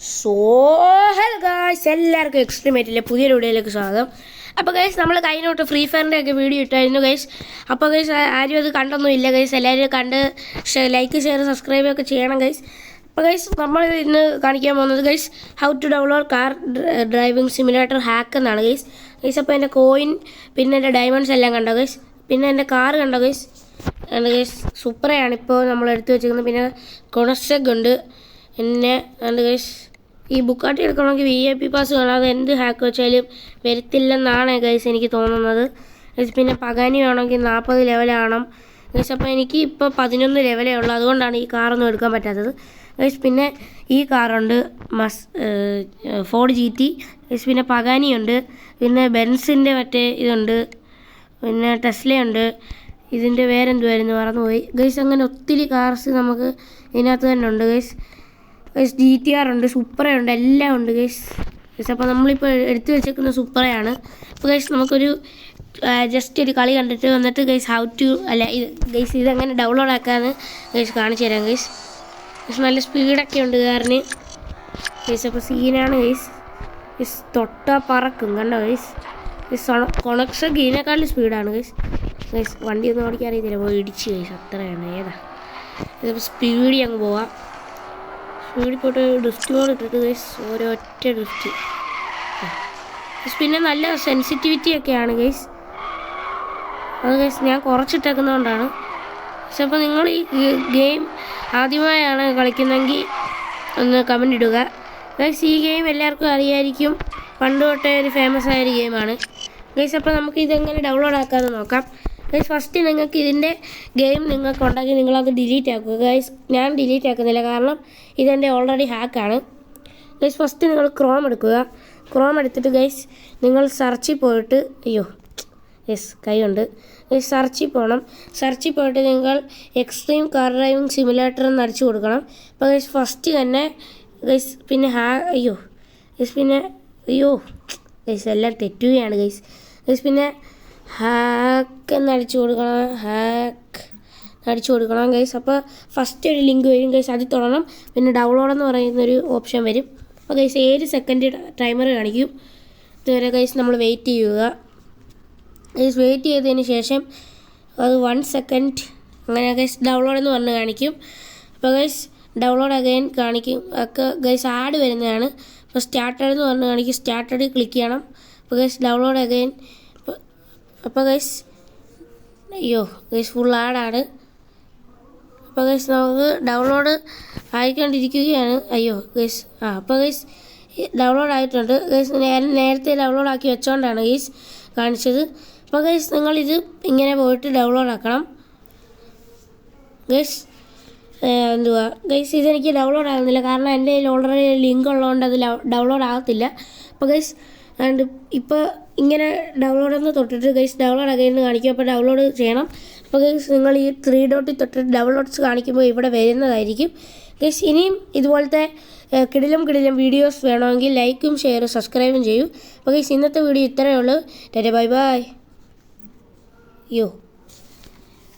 So hello guys, എല്ലാവർക്കും എക്സ്ട്രീമേറ്റിലെ പുതിയൊരു വീഡിയോയിലേക്ക് സ്വാഗതം. അപ്പോൾ ഗൈസ്, നമ്മൾ കഴിഞ്ഞോട്ട് ഫ്രീ ഫയറിൻ്റെ ഒക്കെ വീഡിയോ ഇട്ടായിരുന്നു ഗൈസ്. അപ്പോൾ ഗൈസ്, ആരും അത് കണ്ടൊന്നും ഇല്ല ഗൈസ്. എല്ലാവരും കണ്ട് ലൈക്ക് ഷെയർ സബ്സ്ക്രൈബ് ഒക്കെ ചെയ്യണം ഗൈസ്. അപ്പോൾ ഗൈസ്, നമ്മൾ ഇന്ന് കാണിക്കാൻ പോകുന്നത് guys how to download car driving simulator hack എന്നാണ് ഗൈസ്. ഗൈസ്, അപ്പോൾ എൻ്റെ കോയിൻ പിന്നെ എൻ്റെ ഡയമണ്ട്സ് എല്ലാം കണ്ടോ ഗൈസ്. പിന്നെ എൻ്റെ കാർ കണ്ടോ ഗൈസ്. എൻ്റെ ഗൈസ് സൂപ്പറാണ് ഇപ്പോൾ നമ്മൾ എടുത്തു വെച്ചിരിക്കുന്നത്. പിന്നെ കൊണസ്റ്റഗ് ഉണ്ട്. പിന്നെ എൻ്റെ ഗൈസ് ഈ ബുക്കാട്ടി എടുക്കണമെങ്കിൽ VIP പാസ് വേണം. അത് എന്ത് ഹാക്ക് വെച്ചാലും വരത്തില്ലെന്നാണ് ഗൈസ് എനിക്ക് തോന്നുന്നത് ഗൈസ്. പിന്നെ പകാനി വേണമെങ്കിൽ 40 ലെവലാവണം ഗൈസ്. അപ്പോൾ എനിക്ക് ഇപ്പോൾ 11 ലെവലേ ഉള്ളൂ, അതുകൊണ്ടാണ് ഈ കാറൊന്നും എടുക്കാൻ പറ്റാത്തത് ഗൈസ്. പിന്നെ ഈ കാറുണ്ട് ഫോർഡ് GT ഗൈസ്. പിന്നെ പകാനിയുണ്ട്. പിന്നെ ബെൻസിൻ്റെ മറ്റേ ഇതുണ്ട്. പിന്നെ ടെസ്ലയുണ്ട്. ഇതിൻ്റെ വേറെന്തുവായിരുന്നു മറന്നുപോയി ഗൈസ്. അങ്ങനെ ഒത്തിരി കാർസ് നമുക്ക് ഇതിനകത്ത് തന്നെ ഉണ്ട് ഗൈസ്. ഗൈസ് GTR ഉണ്ട്, സൂപ്പറയുണ്ട്, എല്ലാം ഉണ്ട് ഗൈസ്. ഗൈസ്, അപ്പോൾ നമ്മളിപ്പോൾ എടുത്തു വെച്ചേക്കുന്ന സൂപ്പറയാണ്. അപ്പോൾ ഗൈസ്, നമുക്കൊരു ജസ്റ്റ് ഒരു കളി കണ്ടിട്ട് വന്നിട്ട് ഗൈസ് ഗൈസ് ഇതെങ്ങനെ ഡൗൺലോഡ് ആക്കാമെന്ന് ഗൈസ് കാണിച്ചു തരാം ഗൈസ്. ഗൈസ് നല്ല സ്പീഡൊക്കെ ഉണ്ട് കാറിന് ഗൈസ്. അപ്പോൾ സീനാണ് ഗൈസ്. ഗൈസ് തൊട്ടാ പറക്കും കണ്ടോ ഗൈസ്. ഗൈസ് കൊണക്ഷൻ ഇതിനേക്കാളും സ്പീഡാണ് ഗൈസ്. ഗൈസ് വണ്ടിയൊന്നും ഓടിക്കാൻ അറിയത്തില്ല, പോയി ഇടിച്ച് ഗൈസ്, അത്രയാണ്. ഇതിപ്പോൾ സ്പീഡിൽ അങ്ങ് പോവാം. സ്പീഡിൽ പോയിട്ട് ഡ്രിഫ്റ്റ് മോഡ് ഇട്ടിട്ട് ഗൈസ്, ഒരൊറ്റ ഡ്രിഫ്റ്റ്. പിന്നെ നല്ല സെൻസിറ്റിവിറ്റി ഒക്കെയാണ് ഗൈസ്. അത് ഗൈസ് ഞാൻ കുറച്ചിട്ടേക്കുന്നതുകൊണ്ടാണ്. പക്ഷെ അപ്പോൾ നിങ്ങൾ ഈ ഗെയിം ആദ്യമായാണ് കളിക്കുന്നതെങ്കിൽ ഒന്ന് കമൻ്റ് ഇടുക ഗൈസ്. ഈ ഗെയിം എല്ലാവർക്കും അറിയായിരിക്കും, പണ്ട് തൊട്ടേ ഒരു ഫേമസ് ആയൊരു ഗെയിമാണ് ഗൈസ്. അപ്പോൾ നമുക്ക് ഇതെങ്ങനെ ഡൗൺലോഡ് ആക്കാമെന്ന് നോക്കാം ഗൈസ്. ഫസ്റ്റ് നിങ്ങൾക്ക് ഇതിൻ്റെ ഗെയിം നിങ്ങൾക്ക് ഉണ്ടെങ്കിൽ നിങ്ങളത് ഡിലീറ്റ് ആക്കുക ഗൈസ്. ഞാൻ ഡിലീറ്റ് ആക്കുന്നില്ല, കാരണം ഇതെൻ്റെ ഓൾറെഡി ഹാക്കാണ് ഗൈസ്. ഫസ്റ്റ് നിങ്ങൾ ക്രോം എടുക്കുക. ക്രോം എടുത്തിട്ട് ഗൈസ് നിങ്ങൾ സെർച്ചിൽ പോയിട്ട് കൈയുണ്ട് ഗൈസ്, സെർച്ചിൽ പോകണം. സെർച്ചിൽ പോയിട്ട് നിങ്ങൾ എക്സ്ട്രീം കാർ ഡ്രൈവിംഗ് സിമുലേറ്റർ എന്ന് അടിച്ചു കൊടുക്കണം. അപ്പോൾ ഗൈസ് ഫസ്റ്റ് തന്നെ ഗൈസ് പിന്നെ ഗൈസ് എല്ലാം തെറ്റുകയാണ് ഗൈസ്. ഗൈസ് പിന്നെ ഹാക്ക് എന്ന് അടിച്ചു കൊടുക്കണം ഗൈസ്. അപ്പോൾ ഫസ്റ്റ് ഒരു ലിങ്ക് വരും ഗൈസ്, അതിൽ തൊടണം. പിന്നെ ഡൗൺലോഡ് എന്ന് പറയുന്നൊരു ഓപ്ഷൻ വരും. അപ്പോൾ ഗൈസ് 7 സെക്കൻഡ് ടൈമർ കാണിക്കും. ഇതുവരെ ഗൈസ് നമ്മൾ വെയിറ്റ് ചെയ്യുക ഗൈസ്. വെയിറ്റ് ചെയ്തതിന് ശേഷം അത് 1 സെക്കൻഡ് അങ്ങനെ ഗൈസ് ഡൗൺലോഡ് എന്ന് പറഞ്ഞ് കാണിക്കും. അപ്പോൾ ഗൈസ് ഡൗൺലോഡ് അഗൈൻ കാണിക്കും ഒക്കെ ഗൈസ്. ആഡ് വരുന്നതാണ്. അപ്പോൾ സ്റ്റാർട്ടഡ് എന്ന് പറഞ്ഞ് കാണിക്കും. സ്റ്റാർട്ടഡ് ക്ലിക്ക് ചെയ്യണം. അപ്പോൾ ഗൈസ് ഡൗൺലോഡ് അഗൈൻ. അപ്പോൾ ഗൈസ് ഫുൾ ആഡാണ്. അപ്പോൾ ഗൈസ് നമുക്ക് ഡൗൺലോഡ് ആയിക്കൊണ്ടിരിക്കുകയാണ്. ഗൈസ് അപ്പോൾ ഗൈസ് ഡൗൺലോഡ് ആയിട്ടുണ്ട് ഗൈസ്. നേരത്തെ ഡൗൺലോഡ് ആക്കി വെച്ചോണ്ടാണ് ഗൈസ് കാണിച്ചത്. അപ്പോൾ ഗൈസ് നിങ്ങളിത് ഇങ്ങനെ പോയിട്ട് ഡൗൺലോഡ് ആക്കണം ഗൈസ്. ഗൈസ് ഇതെനിക്ക് ഡൗൺലോഡ് ആകുന്നില്ല, കാരണം എൻ്റെ കയ്യിൽ ഓൾറെഡി ലിങ്ക് ഉള്ളതുകൊണ്ട് അത് ഡൗൺലോഡ് ആകത്തില്ല. അപ്പോൾ ഗൈസ് ഇപ്പോൾ ഇങ്ങനെ ഡൗൺലോഡ് എന്ന് തൊട്ടിട്ട് ഗൈസ് ഡൗൺലോഡ് അകൈന്ന് കാണിക്കും. അപ്പോൾ ഡൗൺലോഡ് ചെയ്യണം. അപ്പോൾ ഗൈസ് നിങ്ങൾ ഈ 3 ഡോട്ടിൽ തൊട്ടിട്ട് ഡൗൺലോഡ്സ് കാണിക്കുമ്പോൾ ഇവിടെ വരുന്നതായിരിക്കും ഗൈസ്. ഇനിയും ഇതുപോലത്തെ കിടിലം വീഡിയോസ് വേണമെങ്കിൽ ലൈക്കും ഷെയറും സബ്സ്ക്രൈബും ചെയ്യൂ. അപ്പോൾ ഗൈസ് ഇന്നത്തെ വീഡിയോ ഇത്രയേ ഉള്ളൂ. Tata bye bye.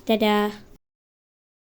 ടാറ്റാ.